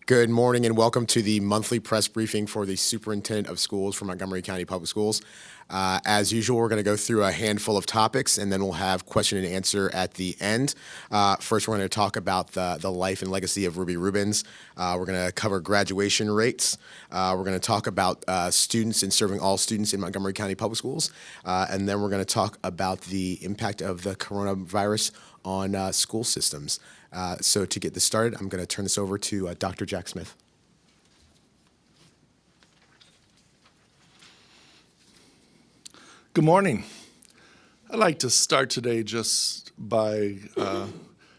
Good morning and welcome to the monthly press briefing for the Superintendent of Schools for Montgomery County Public Schools. As usual, we're going to go through a handful of topics and then we'll have question and answer at the end. First, we're going to talk about the life and legacy of Ruby Rubens. We're going to cover graduation rates. We're going to talk about students and serving all students in Montgomery County Public Schools. And then we're going to talk about the impact of the coronavirus on school systems. So to get this started, I'm going to turn this over to Dr. Jack Smith. Good morning. I'd like to start today just by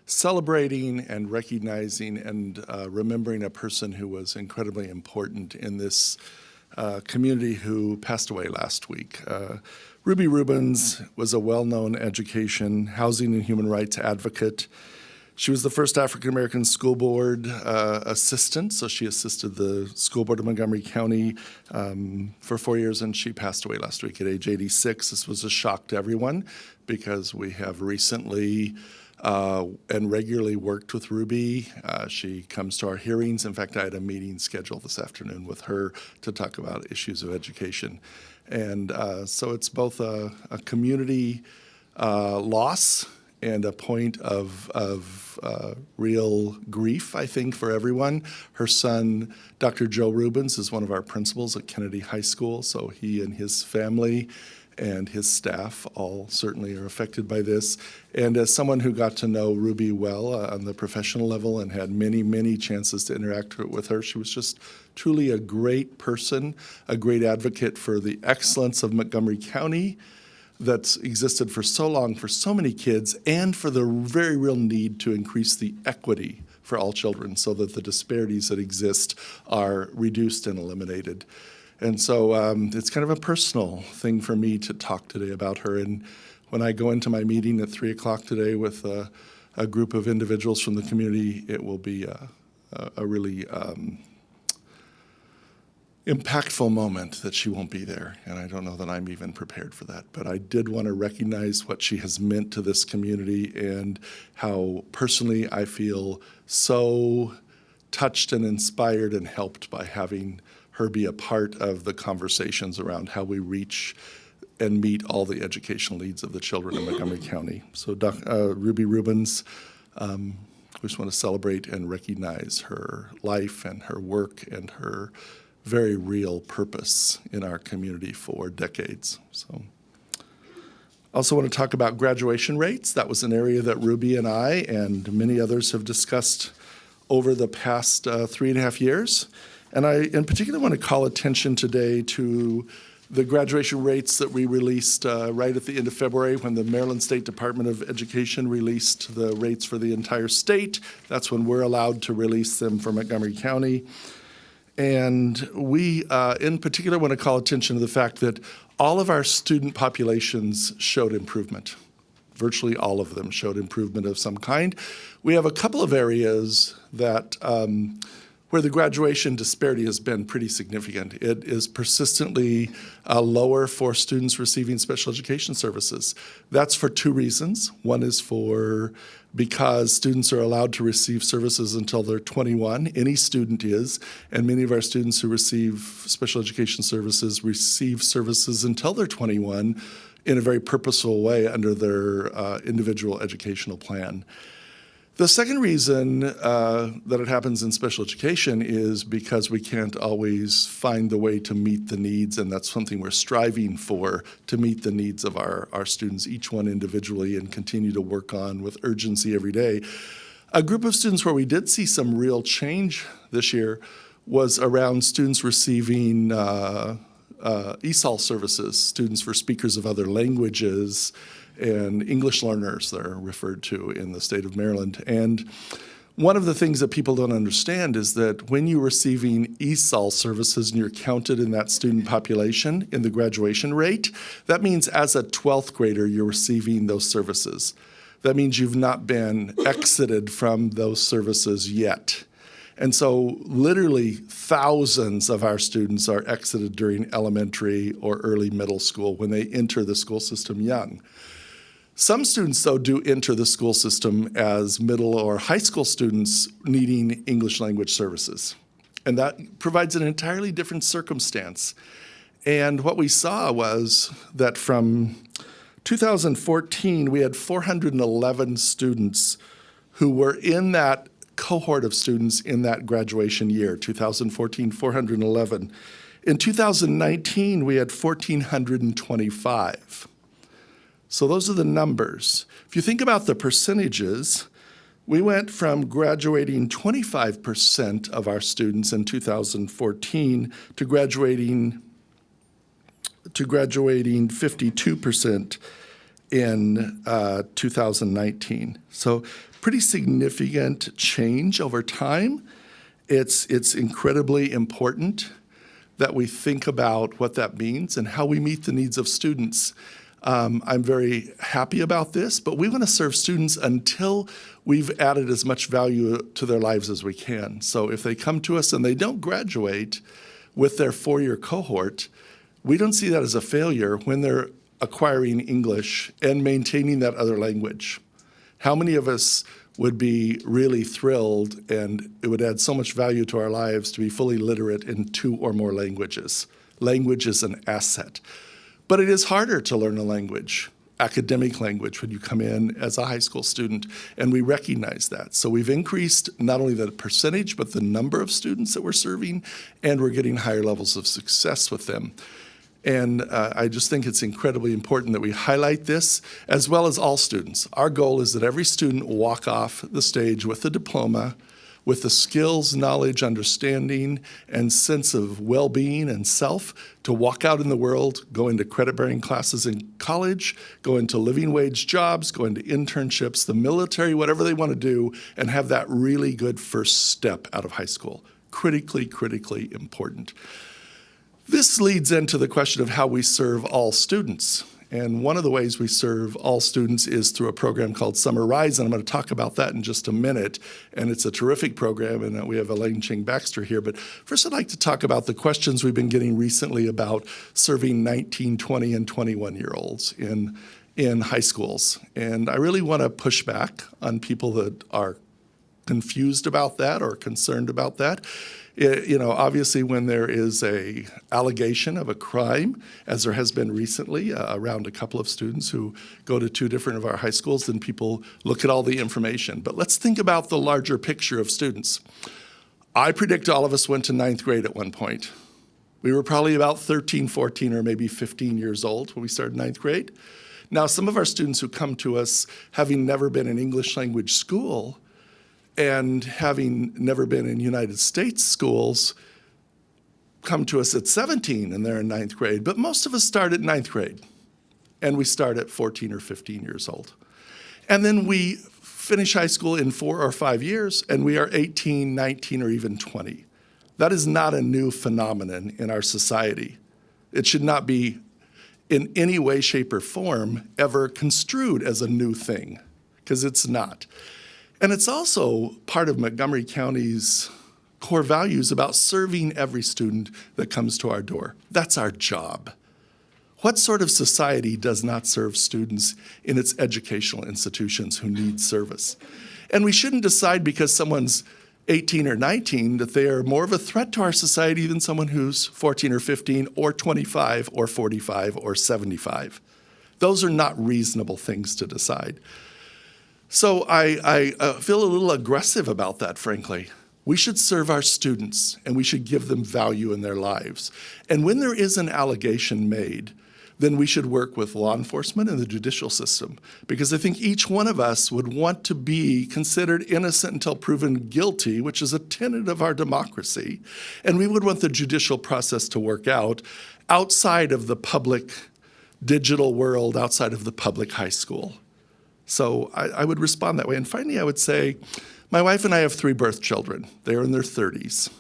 celebrating and recognizing and remembering a person who was incredibly important in this community who passed away last week. Ruby Rubens was a well-known education, housing, and human rights advocate. She was the first African-American school board assistant, so she assisted the school board of Montgomery County for 4 years, and she passed away last week at age 86. This was a shock to everyone because we have recently and regularly worked with Ruby. She comes to our hearings. In fact, I had a meeting scheduled this afternoon with her to talk about issues of education. And so it's both a community loss and a point of real grief, I think, for everyone. Her son, Dr. Joe Rubens, is one of our principals at Kennedy High School, so he and his family and his staff all certainly are affected by this. And as someone who got to know Ruby well on the professional level and had many, many chances to interact with her, she was just truly a great person, a great advocate for the excellence of Montgomery County that's existed for so long for so many kids, and for the very real need to increase the equity for all children so that the disparities that exist are reduced and eliminated. And so it's kind of a personal thing for me to talk today about her. And when I go into my meeting at 3 o'clock today with a group of individuals from the community, it will be a really impactful moment that she won't be there, and I don't know that I'm even prepared for that. But I did want to recognize what she has meant to this community and how personally I feel so touched and inspired and helped by having her be a part of the conversations around how we reach and meet all the educational needs of the children in Montgomery County. So Ruby Rubens, we just want to celebrate and recognize her life and her work and her very real purpose in our community for decades. So, also want to talk about graduation rates. That was an area that Ruby and I and many others have discussed over the past 3.5 years. And I, in particular, want to call attention today to the graduation rates that we released right at the end of February when the Maryland State Department of Education released the rates for the entire state. That's when we're allowed to release them for Montgomery County. And we, in particular, want to call attention to the fact that all of our student populations showed improvement. Virtually all of them showed improvement of some kind. We have a couple of areas that where the graduation disparity has been pretty significant. It is persistently lower for students receiving special education services. That's for two reasons. One is because students are allowed to receive services until they're 21. Any student is, and many of our students who receive special education services receive services until they're 21 in a very purposeful way under their individual educational plan. The second reason that it happens in special education is because we can't always find the way to meet the needs, and that's something we're striving for, to meet the needs of our students, each one individually, and continue to work on with urgency every day. A group of students where we did see some real change this year was around students receiving ESOL services, students for speakers of other languages, and English learners, they're referred to in the state of Maryland. And one of the things that people don't understand is that when you're receiving ESOL services and you're counted in that student population in the graduation rate, that means as a 12th grader, you're receiving those services. That means you've not been exited from those services yet. And so literally thousands of our students are exited during elementary or early middle school when they enter the school system young. Some students, though, do enter the school system as middle or high school students needing English language services. And that provides an entirely different circumstance. And what we saw was that from 2014, we had 411 students who were in that cohort of students in that graduation year, 2014, 411. In 2019, we had 1,425. So those are the numbers. If you think about the percentages, we went from graduating 25% of our students in 2014 to graduating 52% in 2019. So pretty significant change over time. It's incredibly important that we think about what that means and how we meet the needs of students. I'm very happy about this, but we want to serve students until we've added as much value to their lives as we can. So if they come to us and they don't graduate with their four-year cohort, we don't see that as a failure when they're acquiring English and maintaining that other language. How many of us would be really thrilled, and it would add so much value to our lives to be fully literate in 2 or more languages? Language is an asset. But it is harder to learn a language, academic language, when you come in as a high school student, and we recognize that. So we've increased not only the percentage, but the number of students that we're serving, and we're getting higher levels of success with them. And I just think it's incredibly important that we highlight this, as well as all students. Our goal is that every student walk off the stage with a diploma, with the skills, knowledge, understanding, and sense of well-being and self to walk out in the world, go into credit-bearing classes in college, go into living wage jobs, go into internships, the military, whatever they want to do, and have that really good first step out of high school. Critically, critically important. This leads into the question of how we serve all students. And one of the ways we serve all students is through a program called Summer Rise, and I'm going to talk about that in just a minute. And it's a terrific program, and we have Elaine Ching-Baxter here. But first, I'd like to talk about the questions we've been getting recently about serving 19, 20, and 21-year-olds in high schools. And I really want to push back on people that are confused about that or concerned about that. Obviously when there is a allegation of a crime, as there has been recently around a couple of students who go to 2 different of our high schools, then people look at all the information. But let's think about the larger picture of students. I predict all of us went to 9th grade at one point. We were probably about 13, 14, or maybe 15 years old when we started 9th grade. Now, some of our students who come to us having never been in English language school and having never been in United States schools come to us at 17 and they're in 9th grade. But most of us start at 9th grade, and we start at 14 or 15 years old. And then we finish high school in 4 or 5 years, and we are 18, 19, or even 20. That is not a new phenomenon in our society. It should not be in any way, shape, or form ever construed as a new thing, because it's not. And it's also part of Montgomery County's core values about serving every student that comes to our door. That's our job. What sort of society does not serve students in its educational institutions who need service? And we shouldn't decide because someone's 18 or 19 that they are more of a threat to our society than someone who's 14 or 15 or 25 or 45 or 75. Those are not reasonable things to decide. So I feel a little aggressive about that, frankly. We should serve our students, and we should give them value in their lives. And when there is an allegation made, then we should work with law enforcement and the judicial system, because I think each one of us would want to be considered innocent until proven guilty, which is a tenet of our democracy. And we would want the judicial process to work out outside of the public digital world, outside of the public high school. So I would respond that way. And finally, I would say, my wife and I have 3 birth children. They're in their 30s.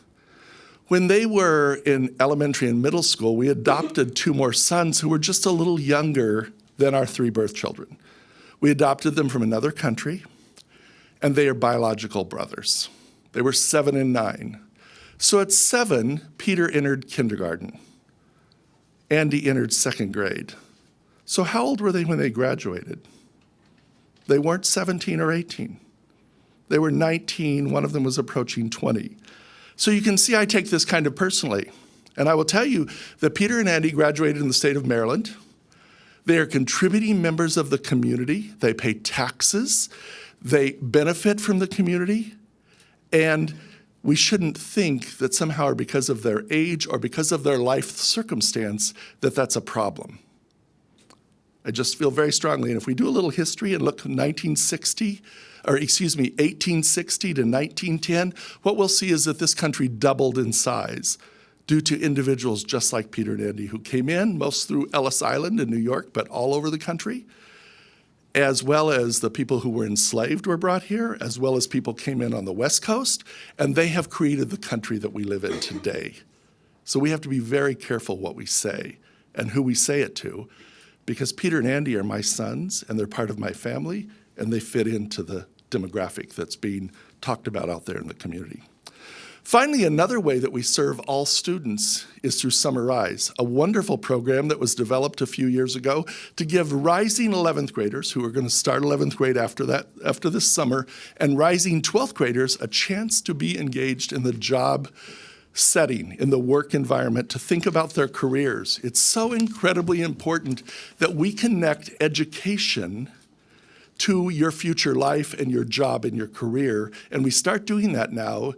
When they were in elementary and middle school, we adopted 2 more sons who were just a little younger than our 3 birth children. We adopted them from another country, and they are biological brothers. They were 7 and 9. So at 7, Peter entered kindergarten. Andy entered 2nd grade. So how old were they when they graduated? They weren't 17 or 18. They were 19. One of them was approaching 20. So you can see I take this kind of personally. And I will tell you that Peter and Andy graduated in the state of Maryland. They are contributing members of the community. They pay taxes. They benefit from the community. And we shouldn't think that somehow, or because of their age or because of their life circumstance, that that's a problem. I just feel very strongly, and if we do a little history and look 1860 to 1910, what we'll see is that this country doubled in size due to individuals just like Peter and Andy who came in, most through Ellis Island in New York, but all over the country, as well as the people who were enslaved were brought here, as well as people came in on the West Coast, and they have created the country that we live in today. So we have to be very careful what we say and who we say it to, because Peter and Andy are my sons, and they're part of my family, and they fit into the demographic that's being talked about out there in the community. Finally, another way that we serve all students is through Summer Rise, a wonderful program that was developed a few years ago to give rising 11th graders, who are going to start 11th grade after this summer, and rising 12th graders a chance to be engaged in the job setting, in the work environment, to think about their careers. It's so incredibly important that we connect education to your future life and your job and your career, and we start doing that now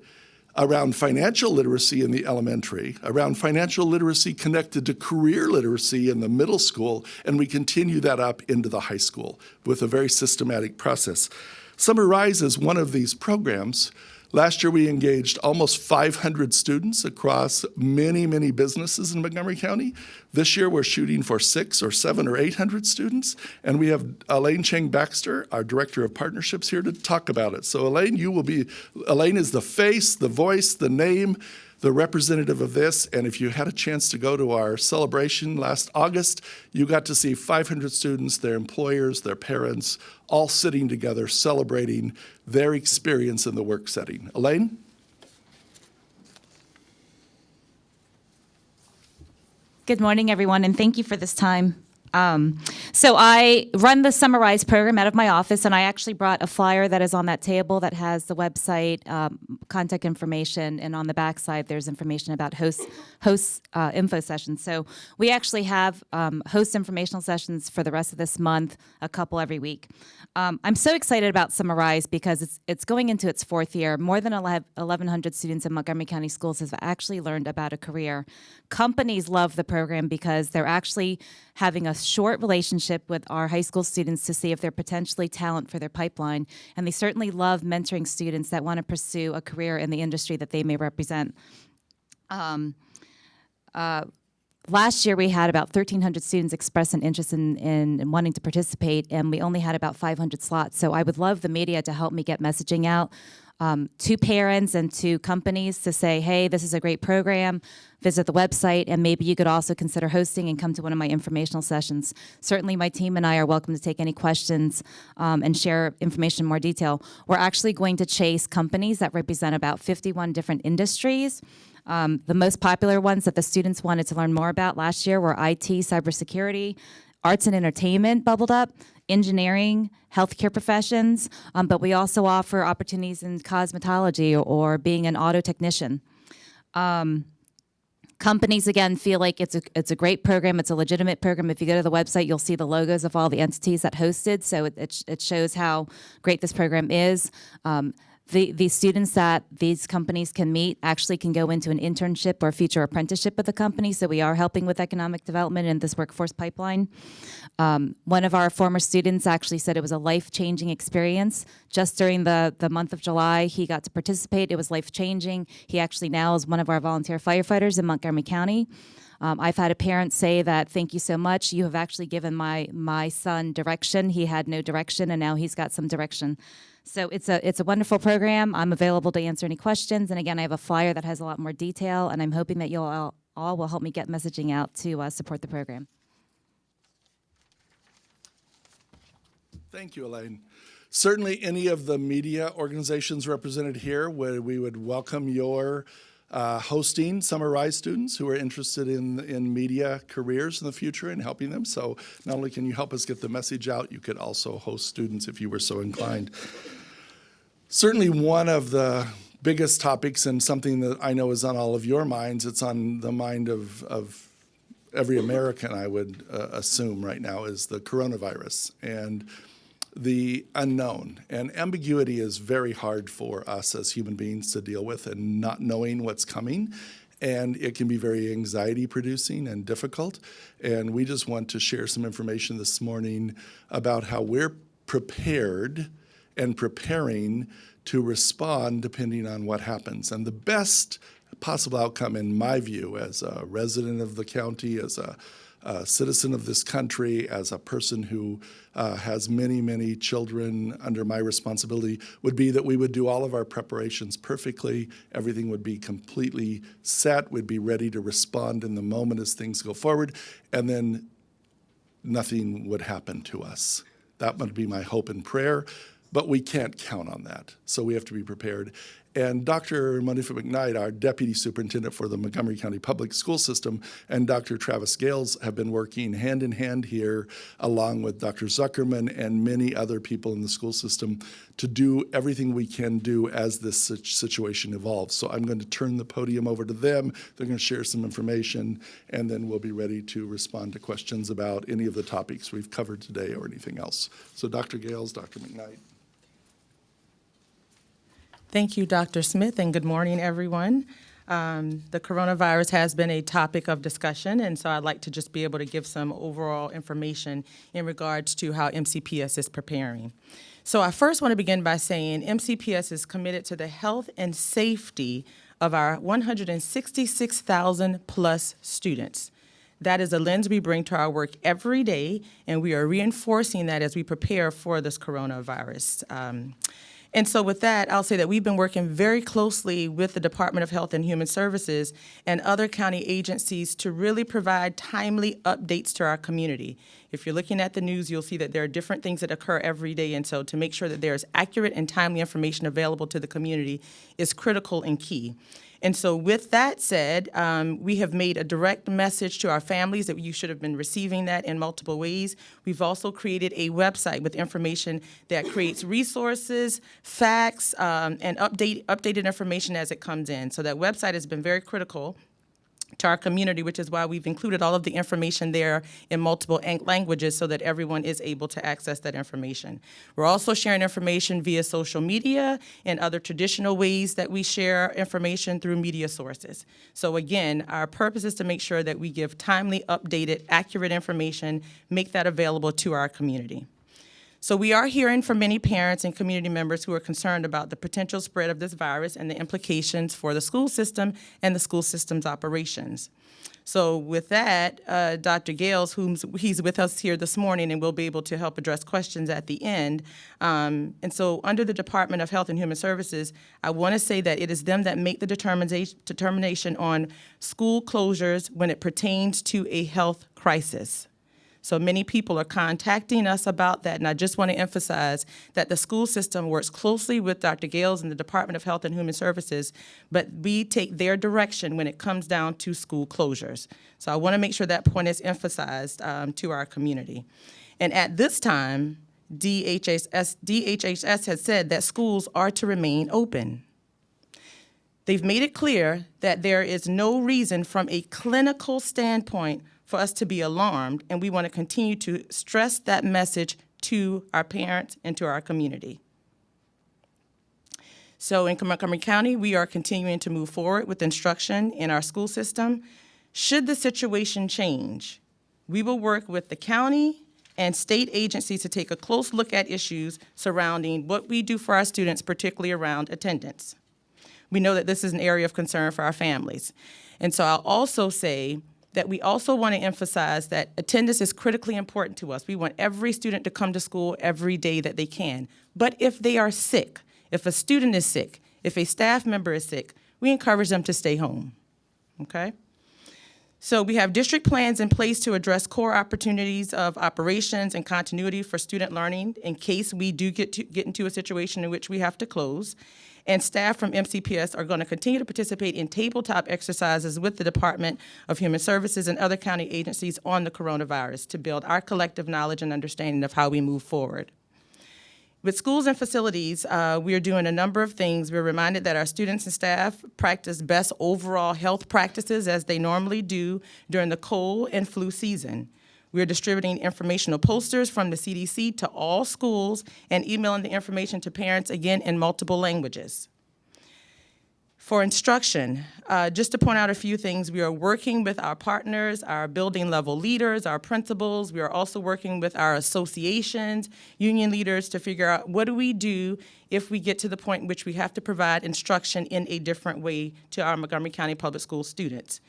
around financial literacy in the elementary, around financial literacy connected to career literacy in the middle school, and we continue that up into the high school with a very systematic process. Summer Rise is one of these programs. Last year, we engaged almost 500 students across many, many businesses in Montgomery County. This year, we're shooting for 600 or 700 or 800 students, and we have Elaine Chang Baxter, our Director of Partnerships, here to talk about it. So Elaine, Elaine is the face, the voice, the name, the representative of this, and if you had a chance to go to our celebration last August, you got to see 500 students, their employers, their parents, all sitting together celebrating their experience in the work setting. Elaine? Good morning, everyone, and thank you for this time. So I run the Summer Rise program out of my office, and I actually brought a flyer that is on that table that has the website, contact information, and on the back side there's information about host info sessions. So we actually have host informational sessions for the rest of this month, a couple every week. I'm so excited about Summer Rise because it's going into its fourth year. More than 1,100 students in Montgomery County schools have actually learned about a career. Companies love the program because they're actually having a short relationship with our high school students to see if they're potentially talent for their pipeline. And they certainly love mentoring students that want to pursue a career in the industry that they may represent. Last year, we had about 1,300 students express an interest in wanting to participate, and we only had about 500 slots. So I would love the media to help me get messaging out to parents and to companies to say, hey, this is a great program, visit the website, and maybe you could also consider hosting and come to one of my informational sessions. Certainly my team and I are welcome to take any questions and share information in more detail. We're actually going to chase companies that represent about 51 different industries. The most popular ones that the students wanted to learn more about last year were IT, cybersecurity, arts and entertainment bubbled up, engineering, healthcare professions, but we also offer opportunities in cosmetology or being an auto technician. Companies, again, feel like it's a great program. It's a legitimate program. If you go to the website, you'll see the logos of all the entities that hosted, so it shows how great this program is. The students that these companies can meet actually can go into an internship or future apprenticeship with the company, so we are helping with economic development in this workforce pipeline. One of our former students actually said it was a life-changing experience. Just during the month of July, he got to participate. It was life-changing. He actually now is one of our volunteer firefighters in Montgomery County. I've had a parent say that, thank you so much. You have actually given my son direction. He had no direction, and now he's got some direction. So it's a wonderful program. I'm available to answer any questions. And again, I have a flyer that has a lot more detail, and I'm hoping that you all will help me get messaging out to support the program. Thank you, Elaine. Certainly any of the media organizations represented here, we would welcome your hosting Summer Rise students who are interested in media careers in the future and helping them. So not only can you help us get the message out, you could also host students if you were so inclined. Certainly one of the biggest topics, and something that I know is on all of your minds, it's on the mind of every American, I would assume right now, is the coronavirus and the unknown. And ambiguity is very hard for us as human beings to deal with, and not knowing what's coming. And it can be very anxiety producing and difficult. And we just want to share some information this morning about how we're prepared and preparing to respond depending on what happens. And the best possible outcome, in my view, as a resident of the county, as a citizen of this country, as a person who has many, many children under my responsibility, would be that we would do all of our preparations perfectly. Everything would be completely set. We'd be ready to respond in the moment as things go forward, and then nothing would happen to us. That would be my hope and prayer, but we can't count on that, so we have to be prepared. And Dr. Monifa McKnight, our Deputy Superintendent for the Montgomery County Public School System, and Dr. Travis Gales have been working hand in hand here, along with Dr. Zuckerman and many other people in the school system, to do everything we can do as this situation evolves. So I'm going to turn the podium over to them. They're going to share some information, and then we'll be ready to respond to questions about any of the topics we've covered today or anything else. So Dr. Gales, Dr. McKnight. Thank you, Dr. Smith, and good morning, everyone. The coronavirus has been a topic of discussion, and so I'd like to just be able to give some overall information in regards to how MCPS is preparing. So I first want to begin by saying MCPS is committed to the health and safety of our 166,000 plus students. That is a lens we bring to our work every day, and we are reinforcing that as we prepare for this coronavirus. And so with that, I'll say that we've been working very closely with the Department of Health and Human Services and other county agencies to really provide timely updates to our community. If you're looking at the news, you'll see that there are different things that occur every day, and so to make sure that there is accurate and timely information available to the community is critical and key. And so with that said, we have made a direct message to our families that you should have been receiving that in multiple ways. We've also created a website with information that creates resources, facts, and updated information as it comes in. So that website has been very critical to our community, which is why we've included all of the information there in multiple languages so that everyone is able to access that information. We're also sharing information via social media and other traditional ways that we share information through media sources. So again, our purpose is to make sure that we give timely, updated, accurate information, make that available to our community. So we are hearing from many parents and community members who are concerned about the potential spread of this virus and the implications for the school system and the school system's operations. So with that, Dr. Gales, he's with us here this morning and will be able to help address questions at the end. And so under the Department of Health and Human Services, I want to say that it is them that make the determination on school closures when it pertains to a health crisis. So many people are contacting us about that, and I just want to emphasize that the school system works closely with Dr. Gales and the Department of Health and Human Services, but we take their direction when it comes down to school closures. So I want to make sure that point is emphasized to our community. And at this time, DHHS has said that schools are to remain open. They've made it clear that there is no reason from a clinical standpoint for us to be alarmed, and we want to continue to stress that message to our parents and to our community. So in Montgomery County, we are continuing to move forward with instruction in our school system. Should the situation change, we will work with the county and state agencies to take a close look at issues surrounding what we do for our students, particularly around attendance. We know that this is an area of concern for our families. And so I'll also say that we also want to emphasize that attendance is critically important to us. We want every student to come to school every day that they can. But if they are sick, if a student is sick, if a staff member is sick, we encourage them to stay home, okay? So we have district plans in place to address core opportunities of operations and continuity for student learning in case we do get into a situation in which we have to close. And staff from MCPS are going to continue to participate in tabletop exercises with the Department of Human Services and other county agencies on the coronavirus to build our collective knowledge and understanding of how we move forward. With schools and facilities, we are doing a number of things. We're reminded that our students and staff practice best overall health practices as they normally do during the cold and flu season. We're distributing informational posters from the CDC to all schools and emailing the information to parents, again, in multiple languages. For instruction, just to point out a few things, we are working with our partners, our building level leaders, our principals. We are also working with our associations, union leaders to figure out what do we do if we get to the point in which we have to provide instruction in a different way to our Montgomery County Public School students.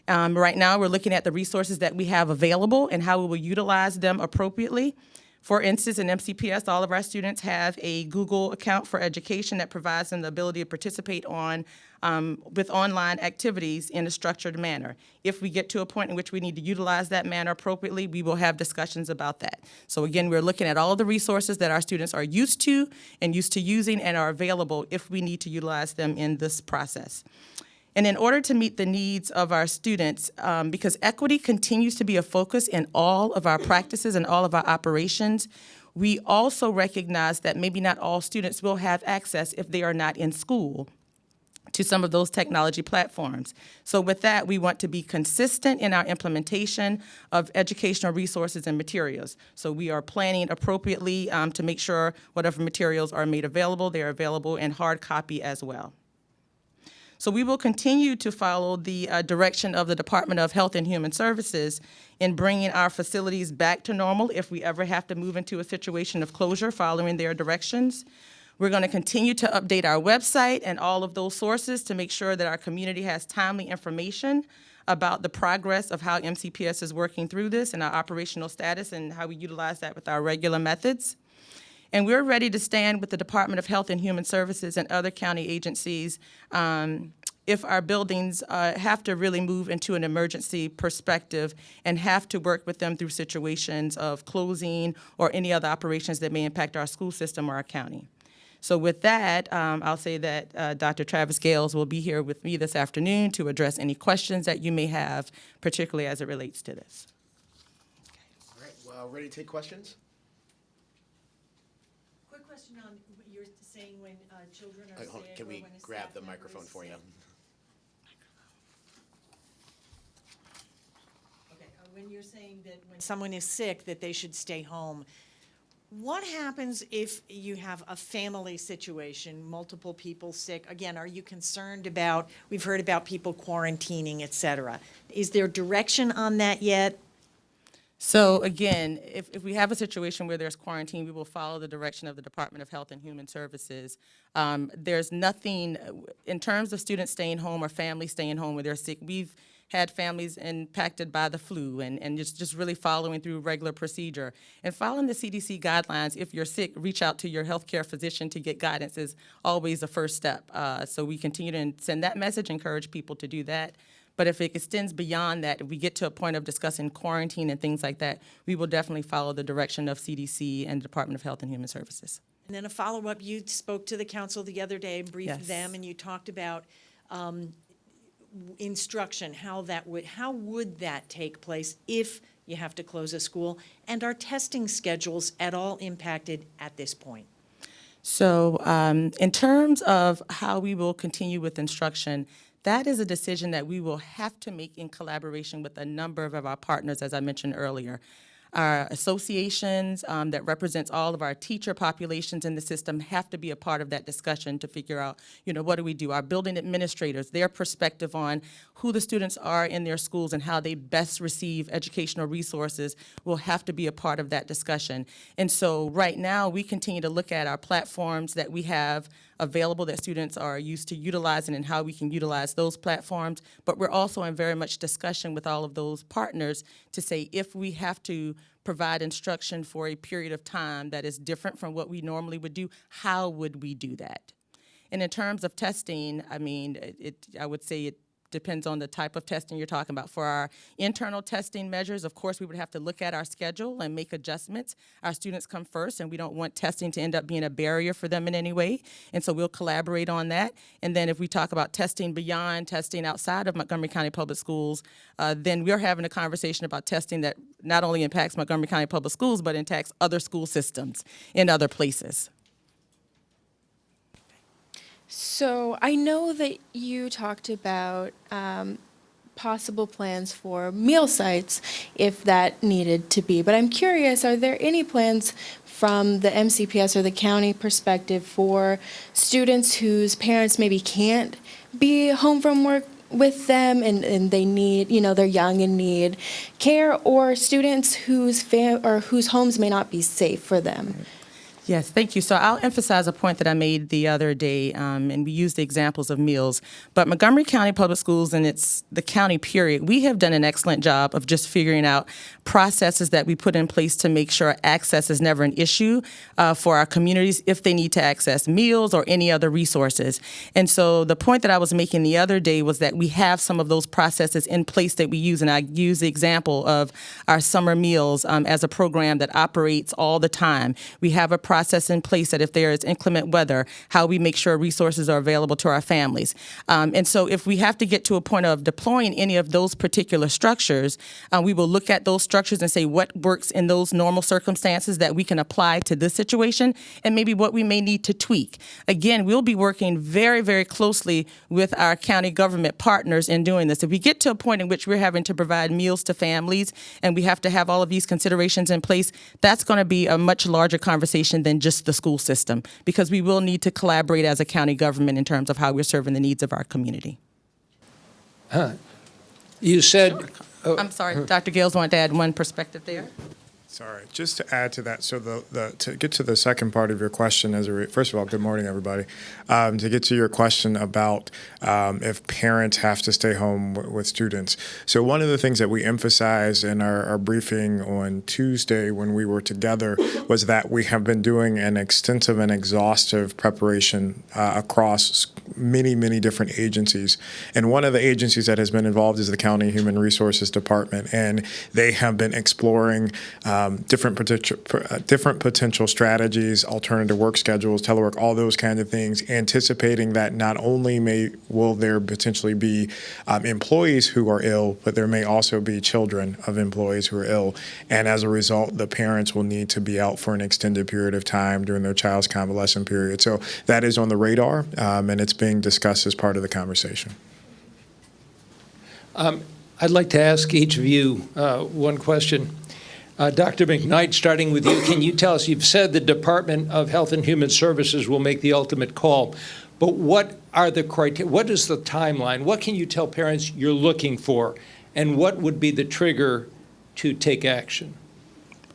Right now, we're looking at the resources that we have available and how we will utilize them appropriately. For instance, in MCPS, all of our students have a Google account for education that provides them the ability to participate with online activities in a structured manner. If we get to a point in which we need to utilize that manner appropriately, we will have discussions about that. So again, we're looking at all of the resources that our students are used to and used to using and are available if we need to utilize them in this process. And in order to meet the needs of our students, because equity continues to be a focus in all of our practices and all of our operations, we also recognize that maybe not all students will have access if they are not in school to some of those technology platforms. So with that, we want to be consistent in our implementation of educational resources and materials. So we are planning appropriately to make sure whatever materials are made available, they are available in hard copy as well. So we will continue to follow the direction of the Department of Health and Human Services in bringing our facilities back to normal if we ever have to move into a situation of closure following their directions. We're going to continue to update our website and all of those sources to make sure that our community has timely information about the progress of how MCPS is working through this and our operational status and how we utilize that with our regular methods. And we're ready to stand with the Department of Health and Human Services and other county agencies if our buildings have to really move into an emergency perspective and have to work with them through situations of closing or any other operations that may impact our school system or our county. So with that, I'll say that Dr. Travis Gales will be here with me this afternoon to address any questions that you may have, particularly as it relates to this. All right, well, ready to take questions? Question on what you're saying when children are sick. Can or we when a grab staff the member is microphone for you? sick. Okay, when you're saying that when someone is sick, that they should stay home, what happens if you have a family situation, multiple people sick? Again, are you concerned about, we've heard about people quarantining, et cetera. Is there direction on that yet? So again, if we have a situation where there's quarantine, we will follow the direction of the Department of Health and Human Services. There's nothing, in terms of students staying home or families staying home when they're sick, we've had families impacted by the flu and just really following through regular procedure. And following the CDC guidelines, if you're sick, reach out to your healthcare physician to get guidance is always the first step. So we continue to send that message, encourage people to do that. But if it extends beyond that, if we get to a point of discussing quarantine and things like that, we will definitely follow the direction of CDC and Department of Health and Human Services. And then a follow-up, you spoke to the council the other day and briefed Yes. them, and you talked about instruction, how would that take place if you have to close a school? And are testing schedules at all impacted at this point? So in terms of how we will continue with instruction, that is a decision that we will have to make in collaboration with a number of our partners, as I mentioned earlier. Our associations that represents all of our teacher populations in the system have to be a part of that discussion to figure out, what do we do? Our building administrators, their perspective on who the students are in their schools and how they best receive educational resources will have to be a part of that discussion. And so right now, we continue to look at our platforms that we have available that students are used to utilizing and how we can utilize those platforms. But we're also in very much discussion with all of those partners to say if we have to provide instruction for a period of time that is different from what we normally would do, how would we do that? And in terms of testing, I mean, I would say it depends on the type of testing you're talking about. For our internal testing measures, of course, we would have to look at our schedule and make adjustments. Our students come first, and we don't want testing to end up being a barrier for them in any way. And so we'll collaborate on that. And then if we talk about testing beyond testing outside of Montgomery County Public Schools, then we're having a conversation about testing that not only impacts Montgomery County Public Schools, but impacts other school systems in other places. So I know that you talked about possible plans for meal sites if that needed to be, but I'm curious, are there any plans from the MCPS or the county perspective for students whose parents maybe can't be home from work with them and they need, they're young and need care, or students whose whose homes may not be safe for them? Yes, thank you. So I'll emphasize a point that I made the other day, and we used the examples of meals. But Montgomery County Public Schools, and it's the county period, we have done an excellent job of just figuring out processes that we put in place to make sure access is never an issue for our communities if they need to access meals or any other resources. And so the point that I was making the other day was that we have some of those processes in place that we use, and I use the example of our summer meals as a program that operates all the time. We have a process in place that if there is inclement weather, how we make sure resources are available to our families. And so if we have to get to a point of deploying any of those particular structures, we will look at those structures and say what works in those normal circumstances that we can apply to this situation and maybe what we may need to tweak. Again, we'll be working very, very closely with our county government partners in doing this. If we get to a point in which we're having to provide meals to families and we have to have all of these considerations in place, that's going to be a much larger conversation than just the school system, because we will need to collaborate as a county government in terms of how we're serving the needs of our community. You said... I'm sorry, Dr. Gales wanted to add one perspective there. Sorry, just to add to that, so to get to the second part of your question, first of all, good morning, everybody. To get to your question about if parents have to stay home with students. So one of the things that we emphasized in our briefing on Tuesday when we were together was that we have been doing an extensive and exhaustive preparation across many, many different agencies. And one of the agencies that has been involved is the County Human Resources Department, and they have been exploring different potential strategies, alternative work schedules, telework, all those kinds of things, anticipating that not only will there potentially be employees who are ill, but there may also be children of employees who are ill. And as a result, the parents will need to be out for an extended period of time during their child's convalescent period. So that is on the radar, and it's being discussed as part of the conversation. I'd like to ask each of you one question. Dr. McKnight, starting with you, can you tell us, you've said the Department of Health and Human Services will make the ultimate call, but what are the criteria? What is the timeline? What can you tell parents you're looking for? And what would be the trigger to take action?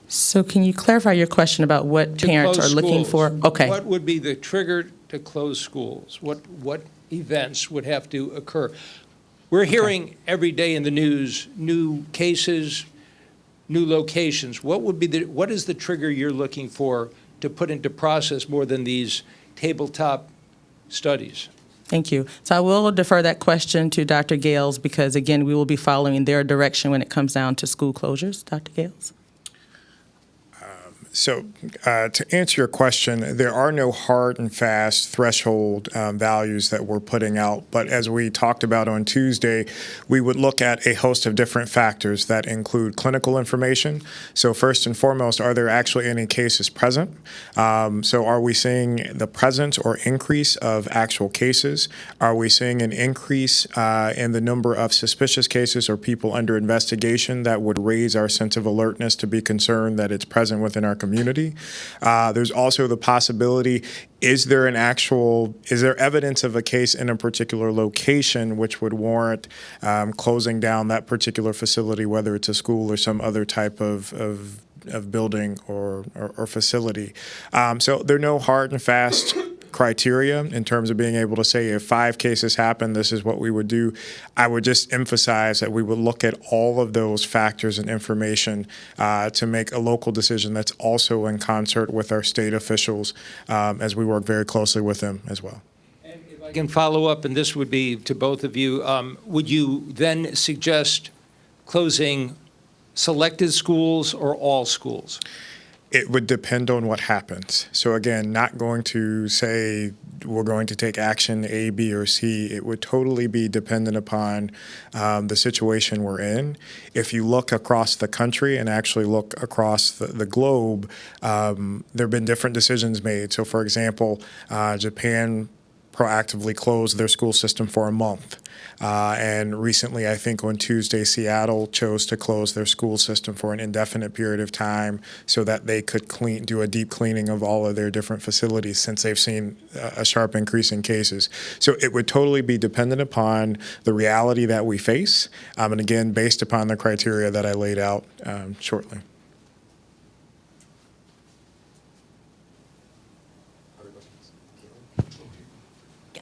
So can you clarify your question about what parents are looking for? Okay. What would be the trigger to close schools? What events would have to occur? We're hearing every day in the news, new cases, new locations. What is the trigger you're looking for to put into process more than these tabletop studies? Thank you. So I will defer that question to Dr. Gales because, again, we will be following their direction when it comes down to school closures. Dr. Gales? So to answer your question, there are no hard and fast threshold values that we're putting out. But as we talked about on Tuesday, we would look at a host of different factors that include clinical information. So first and foremost, are there actually any cases present? So are we seeing the presence or increase of actual cases? Are we seeing an increase in the number of suspicious cases or people under investigation that would raise our sense of alertness to be concerned that it's present within our community? There's also the possibility, is there evidence of a case in a particular location which would warrant closing down that particular facility, whether it's a school or some other type of building or facility? So there are no hard and fast criteria in terms of being able to say if 5 cases happen, this is what we would do. I would just emphasize that we would look at all of those factors and information to make a local decision that's also in concert with our state officials as we work very closely with them as well. And if I can follow up, and this would be to both of you. Would you then suggest closing selected schools or all schools? It would depend on what happens. So again, not going to say we're going to take action A, B, or C. It would totally be dependent upon the situation we're in. If you look across the country and actually look across the globe, there have been different decisions made. So for example, Japan proactively closed their school system for a month. And recently, I think on Tuesday, Seattle chose to close their school system for an indefinite period of time so that they could do a deep cleaning of all of their different facilities since they've seen a sharp increase in cases. So it would totally be dependent upon the reality that we face, and again, based upon the criteria that I laid out shortly.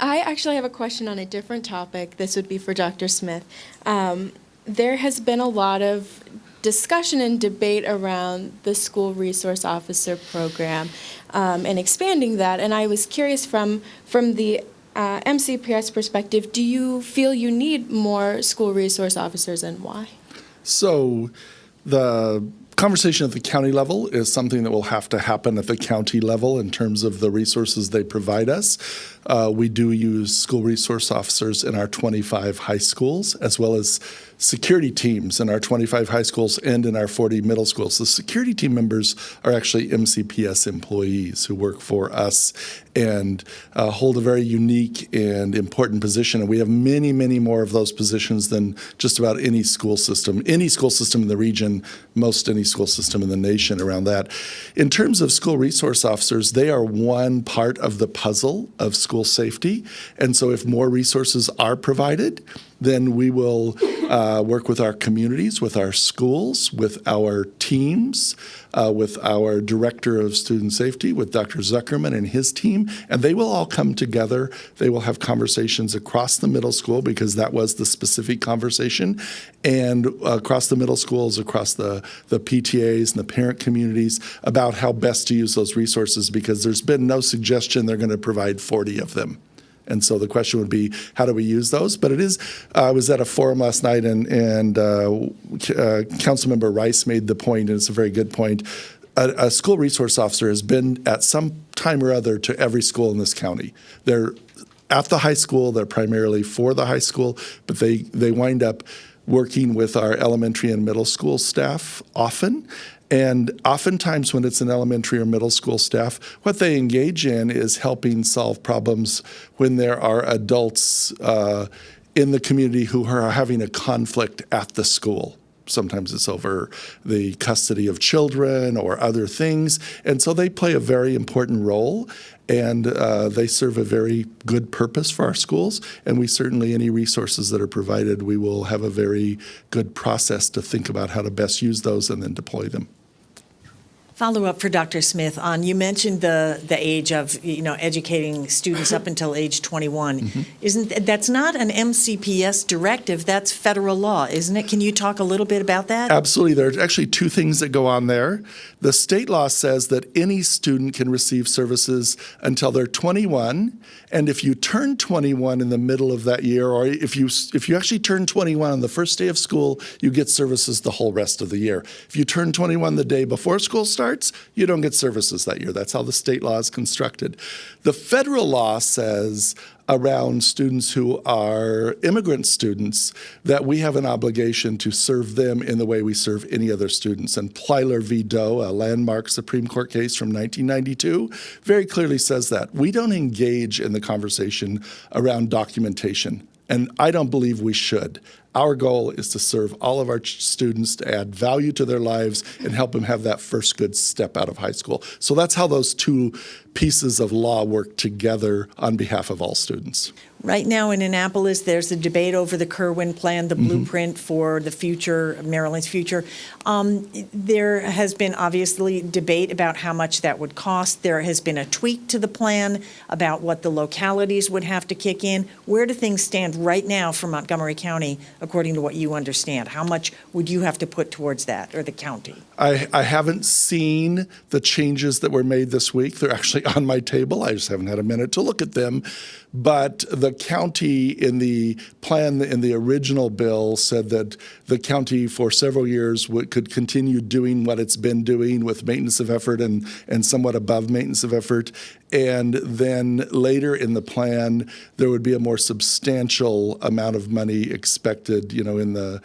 I actually have a question on a different topic. This would be for Dr. Smith. There has been a lot of discussion and debate around the school resource officer program and expanding that. And I was curious from the MCPS perspective, do you feel you need more school resource officers and why? So the conversation at the county level is something that will have to happen at the county level in terms of the resources they provide us. We do use school resource officers in our 25 high schools, as well as security teams in our 25 high schools and in our 40 middle schools. The security team members are actually MCPS employees who work for us and hold a very unique and important position. And we have many, many more of those positions than just about any school system in the region, most any school system in the nation around that. In terms of school resource officers, they are one part of the puzzle of school safety. And so if more resources are provided, then we will work with our communities, with our schools, with our teams, with our Director of Student Safety, with Dr. Zuckerman and his team, and they will all come together. They will have conversations across the middle school because that was the specific conversation, and across the middle schools, across the PTAs and the parent communities about how best to use those resources because there's been no suggestion they're going to provide 40 of them. And so the question would be, how do we use those? But it is, I was at a forum last night and Councilmember Rice made the point, and it's a very good point. A school resource officer has been at some time or other to every school in this county. They're at the high school, they're primarily for the high school, but they wind up working with our elementary and middle school staff often. And oftentimes when it's an elementary or middle school staff, what they engage in is helping solve problems when there are adults in the community who are having a conflict at the school. Sometimes it's over the custody of children or other things. And so they play a very important role, and they serve a very good purpose for our schools. And we certainly, any resources that are provided, we will have a very good process to think about how to best use those and then deploy them. Follow up for Dr. Smith on, you mentioned the age of, educating students up until age 21. Mm-hmm. That's not an MCPS directive, that's federal law, isn't it? Can you talk a little bit about that? Absolutely. There are actually two things that go on there. The state law says that any student can receive services until they're 21, and if you turn 21 in the middle of that year, or if you actually turn 21 on the first day of school, you get services the whole rest of the year. If you turn 21 the day before school starts, you don't get services that year. That's how the state law is constructed. The federal law says around students who are immigrant students that we have an obligation to serve them in the way we serve any other students. And Plyler v. Doe, a landmark Supreme Court case from 1992, very clearly says that. We don't engage in the conversation around documentation, and I don't believe we should. Our goal is to serve all of our students, to add value to their lives and help them have that first good step out of high school. So that's how those two pieces of law work together on behalf of all students. Right now in Annapolis, there's a debate over the Kerwin plan, the blueprint for the future, Maryland's future. There has been obviously debate about how much that would cost. There has been a tweak to the plan about what the localities would have to kick in. Where do things stand right now for Montgomery County, according to what you understand? How much would you have to put towards that, or the county? I haven't seen the changes that were made this week. They're actually on my table. I just haven't had a minute to look at them. But the county in the plan, in the original bill, said that the county for several years could continue doing what it's been doing with maintenance of effort and somewhat above maintenance of effort. And then later in the plan, there would be a more substantial amount of money expected. You know, in the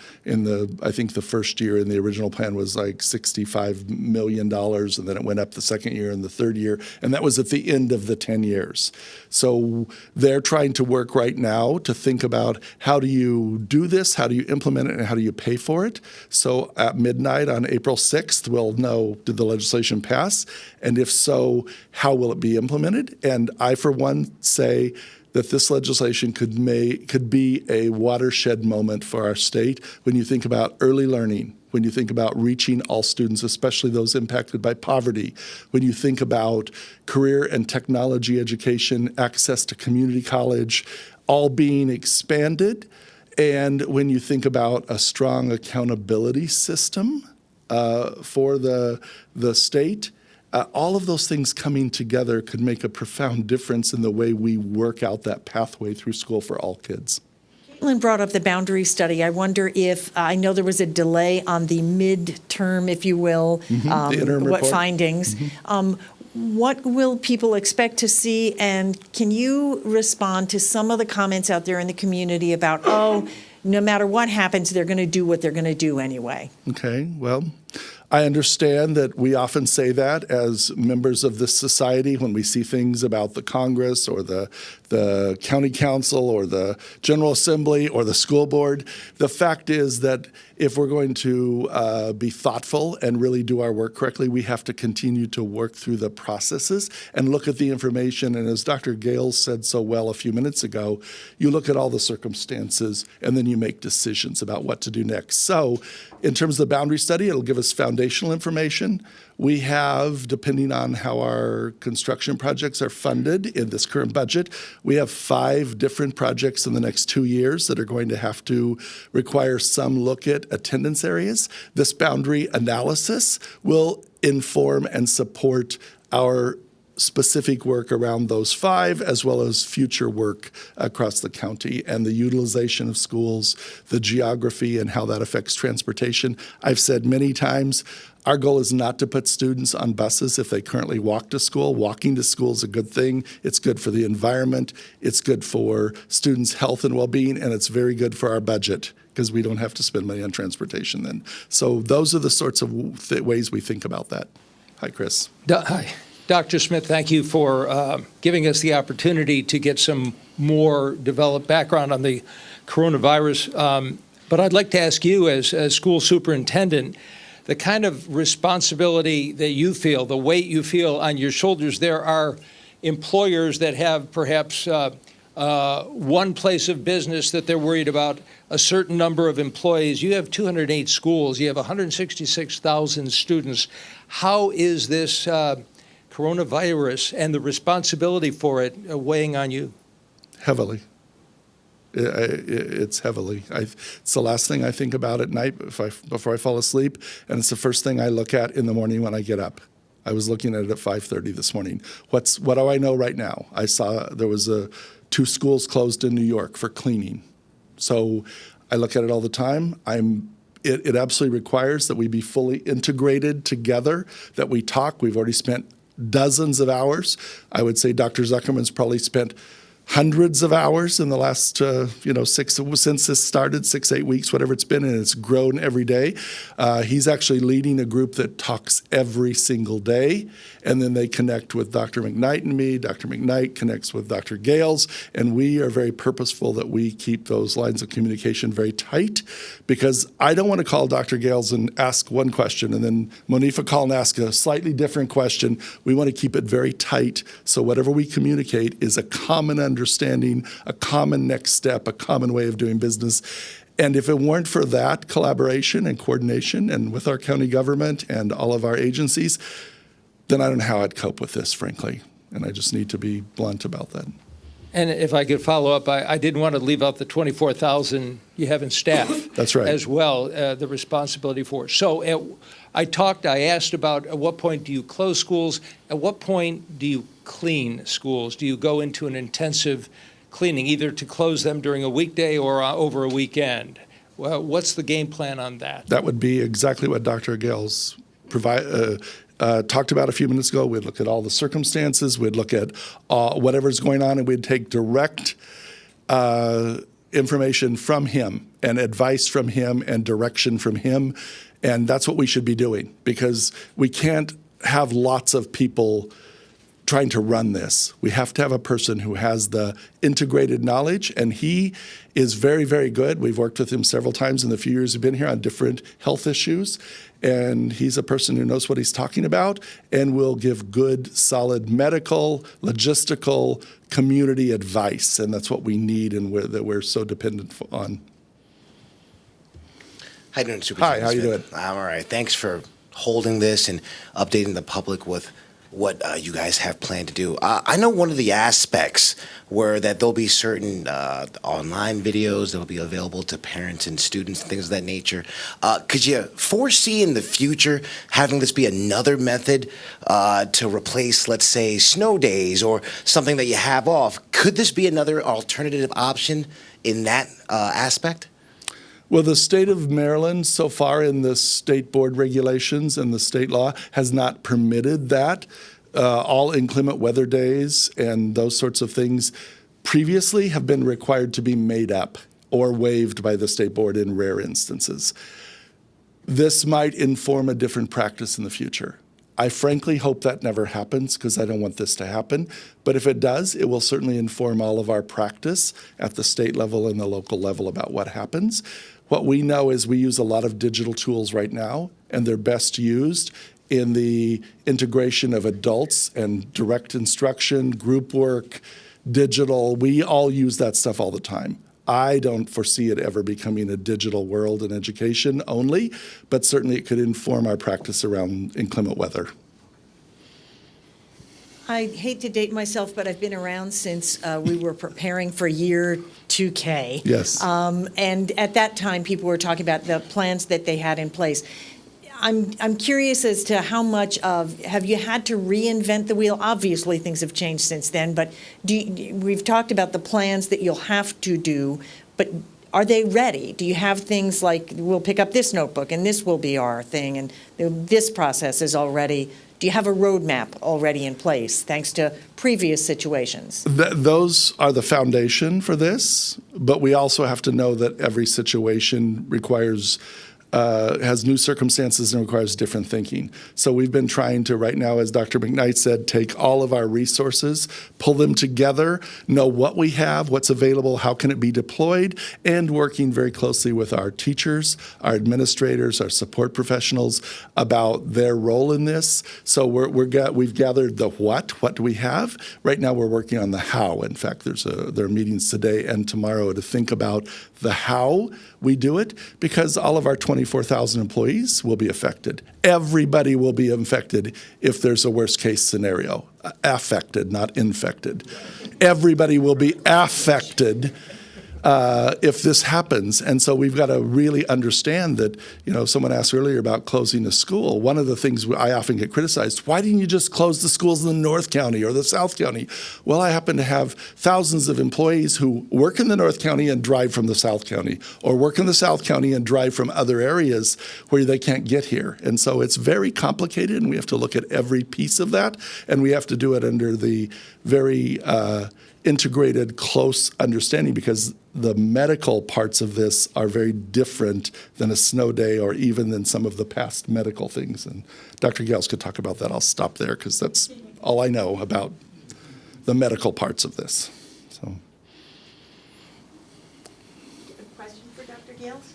I think the first year in the original plan was like $65 million, and then it went up the second year and the third year, and that was at the end of the 10 years. So they're trying to work right now to think about how do you do this, how do you implement it, and how do you pay for it. So at midnight on April 6th, we'll know, did the legislation pass? And if so, how will it be implemented? And I, for one, say that this legislation could be a watershed moment for our state when you think about early learning, when you think about reaching all students, especially those impacted by poverty, when you think about career and technology education, access to community college, all being expanded, and when you think about a strong accountability system for the state. All of those things coming together could make a profound difference in the way we work out that pathway through school for all kids. Caitlin brought up the boundary study. I wonder if, I know there was a delay on the midterm, if you will, the interim what report. findings. What will people expect to see, and can you respond to some of the comments out there in the community about, oh, no matter what happens, they're going to do what they're going to do anyway? Okay, well, I understand that we often say that as members of this society when we see things about the Congress or the county council or the General Assembly or the school board. The fact is that if we're going to be thoughtful and really do our work correctly, we have to continue to work through the processes and look at the information. And as Dr. Gale said so well a few minutes ago, you look at all the circumstances and then you make decisions about what to do next. So in terms of the boundary study, it'll give us foundational information. We have, depending on how our construction projects are funded in this current budget, we have 5 different projects in the next 2 years that are going to have to require some look at attendance areas. This boundary analysis will inform and support our specific work around those 5, as well as future work across the county and the utilization of schools, the geography, and how that affects transportation. I've said many times, our goal is not to put students on buses if they currently walk to school. Walking to school is a good thing. It's good for the environment. It's good for students' health and well-being, and it's very good for our budget because we don't have to spend money on transportation then. So those are the sorts of ways we think about that. Hi, Chris. Hi. Dr. Smith, thank you for giving us the opportunity to get some more developed background on the coronavirus. But I'd like to ask you, as school superintendent, the kind of responsibility that you feel, the weight you feel on your shoulders. There are employers that have perhaps one place of business that they're worried about a certain number of employees. You have 208 schools. You have 166,000 students. How is this coronavirus and the responsibility for it weighing on you? Heavily. It's heavily. It's the last thing I think about at night before I fall asleep, and it's the first thing I look at in the morning when I get up. I was looking at it at 5:30 this morning. What do I know right now? I saw there was 2 schools closed in New York for cleaning. So I look at it all the time. It absolutely requires that we be fully integrated together, that we talk. We've already spent dozens of hours. I would say Dr. Zuckerman's probably spent hundreds of hours in the last, since this started, 6-8 weeks, whatever it's been, and it's grown every day. He's actually leading a group that talks every single day, and then they connect with Dr. McKnight and me. Dr. McKnight connects with Dr. Gales, and we are very purposeful that we keep those lines of communication very tight, because I don't want to call Dr. Gales and ask one question, and then Monifa call and ask a slightly different question. We want to keep it very tight, so whatever we communicate is a common understanding understanding, a common next step, a common way of doing business. And if it weren't for that collaboration and coordination and with our county government and all of our agencies, then I don't know how I'd cope with this, frankly. And I just need to be blunt about that. And if I could follow up, I didn't want to leave out the 24,000 you have in staff. That's right. As well, the responsibility for. So I asked about at what point do you close schools? At what point do you clean schools? Do you go into an intensive cleaning, either to close them during a weekday or over a weekend? Well, what's the game plan on that? That would be exactly what Dr. Gales talked about a few minutes ago. We'd look at all the circumstances. We'd look at whatever's going on, and we'd take direct information from him and advice from him and direction from him. And that's what we should be doing, because we can't have lots of people trying to run this. We have to have a person who has the integrated knowledge, and he is very, very good. We've worked with him several times in the few years we've been here on different health issues, and he's a person who knows what he's talking about and will give good, solid medical, logistical, community advice, and that's what we need and that we're so dependent on. How you doing, Superintendent? Hi, how you doing? I'm all right. Thanks for holding this and updating the public with what you guys have planned to do. I know one of the aspects were that there'll be certain online videos that will be available to parents and students and things of that nature. Could you foresee in the future having this be another method to replace, let's say, snow days or something that you have off? Could this be another alternative option in that aspect? Well, the state of Maryland, so far in the state board regulations and the state law, has not permitted that. All inclement weather days and those sorts of things previously have been required to be made up or waived by the state board in rare instances. This might inform a different practice in the future. I frankly hope that never happens, because I don't want this to happen. But if it does, it will certainly inform all of our practice at the state level and the local level about what happens. What we know is we use a lot of digital tools right now, and they're best used in the integration of adults and direct instruction, group work, digital. We all use that stuff all the time. I don't foresee it ever becoming a digital world in education only, but certainly it could inform our practice around inclement weather. I hate to date myself, but I've been around since we were preparing for year 2K. Yes. And at that time, people were talking about the plans that they had in place. I'm curious as to how much have you had to reinvent the wheel? Obviously, things have changed since then, but we've talked about the plans that you'll have to do, but are they ready? Do you have things like, we'll pick up this notebook and this will be our thing, and this process is already, do you have a roadmap already in place thanks to previous situations? Those are the foundation for this, but we also have to know that every situation has new circumstances and requires different thinking. So we've been trying to, right now, as Dr. McKnight said, take all of our resources, pull them together, know what we have, what's available, how can it be deployed, and working very closely with our teachers, our administrators, our support professionals about their role in this. So we've gathered the what do we have? Right now we're working on the how. In fact, there are meetings today and tomorrow to think about the how we do it, because all of our 24,000 employees will be affected. Everybody will be infected if there's a worst case scenario. Affected, not infected. Everybody will be affected if this happens. And so we've got to really understand that, someone asked earlier about closing a school. One of the things I often get criticized, why didn't you just close the schools in the North County or the South County? Well, I happen to have thousands of employees who work in the North County and drive from the South County, or work in the South County and drive from other areas where they can't get here. And so it's very complicated, and we have to look at every piece of that, and we have to do it under the very integrated, close understanding, because the medical parts of this are very different than a snow day or even than some of the past medical things. And Dr. Gales could talk about that. I'll stop there because that's all I know about the medical parts of this. So. A question for Dr. Gales?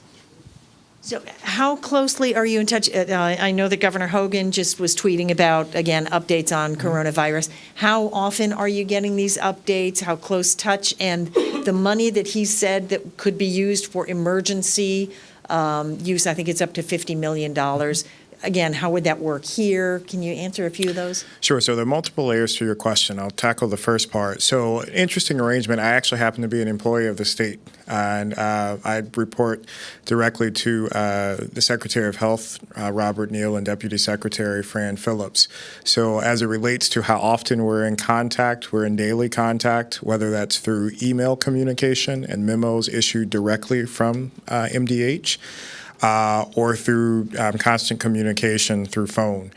So how closely are you in touch? I know that Governor Hogan just was tweeting about, again, updates on coronavirus. How often are you getting these updates? How close touch? And the money that he said that could be used for emergency use, I think it's up to $50 million. Again, how would that work here? Can you answer a few of those? Sure. So there are multiple layers to your question. I'll tackle the first part. So interesting arrangement. I actually happen to be an employee of the state, and I report directly to the Secretary of Health, Robert Neal, and Deputy Secretary Fran Phillips. So as it relates to how often we're in contact, we're in daily contact, whether that's through email communication and memos issued directly from MDH. Or through constant communication through phone.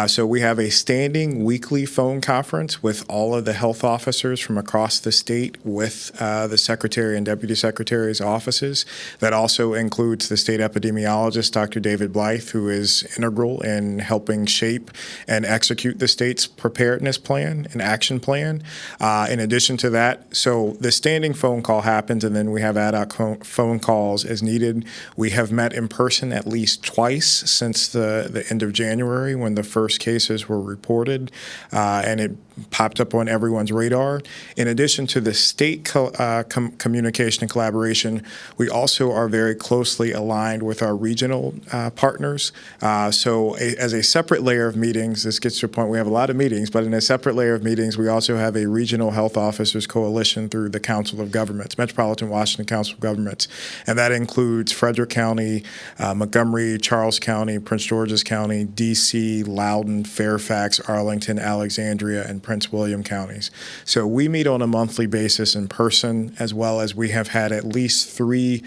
So we have a standing weekly phone conference with all of the health officers from across the state with the Secretary and Deputy Secretary's offices. That also includes the state epidemiologist, Dr. David Blythe, who is integral in helping shape and execute the state's preparedness plan and action plan. In addition to that, so the standing phone call happens, and then we have ad hoc phone calls as needed. We have met in person at least twice since the end of January when the first cases were reported, and it popped up on everyone's radar. In addition to the state communication and collaboration, we also are very closely aligned with our regional partners. So as a separate layer of meetings, this gets to a point, we have a lot of meetings, but in a separate layer of meetings, we also have a regional health officers coalition through the Council of Governments, Metropolitan Washington Council of Governments, and that includes Frederick County, Montgomery, Charles County, Prince George's County, D.C., Loudoun, Fairfax, Arlington, Alexandria, and Prince William counties. So we meet on a monthly basis in person, as well as we have had at least 3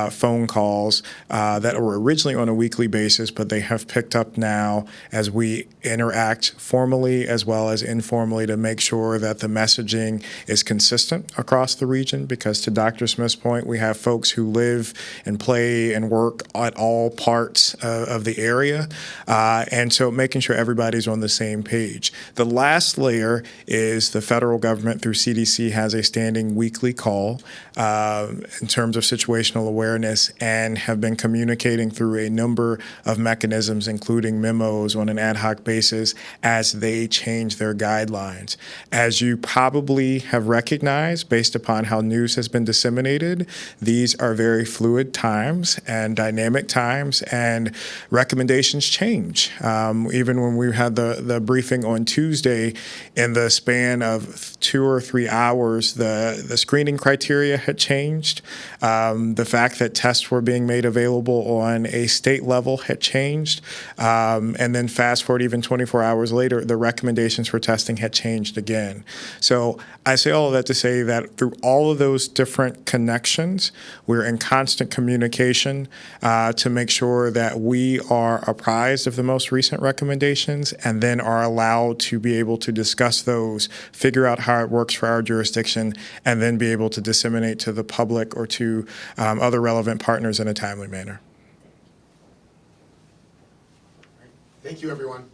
phone calls that were originally on a weekly basis, but they have picked up now as we interact formally as well as informally to make sure that the messaging is consistent across the region, because to Dr. Smith's point, we have folks who live and play and work at all parts of the area, and so making sure everybody's on the same page. The last layer is the federal government through CDC has a standing weekly call in terms of situational awareness, and have been communicating through a number of mechanisms, including memos on an ad hoc basis as they change their guidelines. As you probably have recognized, based upon how news has been disseminated, these are very fluid times and dynamic times, and recommendations change. Even when we had the briefing on Tuesday, in the span of 2 or 3 hours, the screening criteria had changed. The fact that tests were being made available on a state level had changed. And then fast forward even 24 hours later, the recommendations for testing had changed again. So I say all of that to say that through all of those different connections, we're in constant communication to make sure that we are apprised of the most recent recommendations, and then are allowed to be able to discuss those, figure out how it works for our jurisdiction, and then be able to disseminate to the public or to other relevant partners in a timely manner. Thank you, everyone.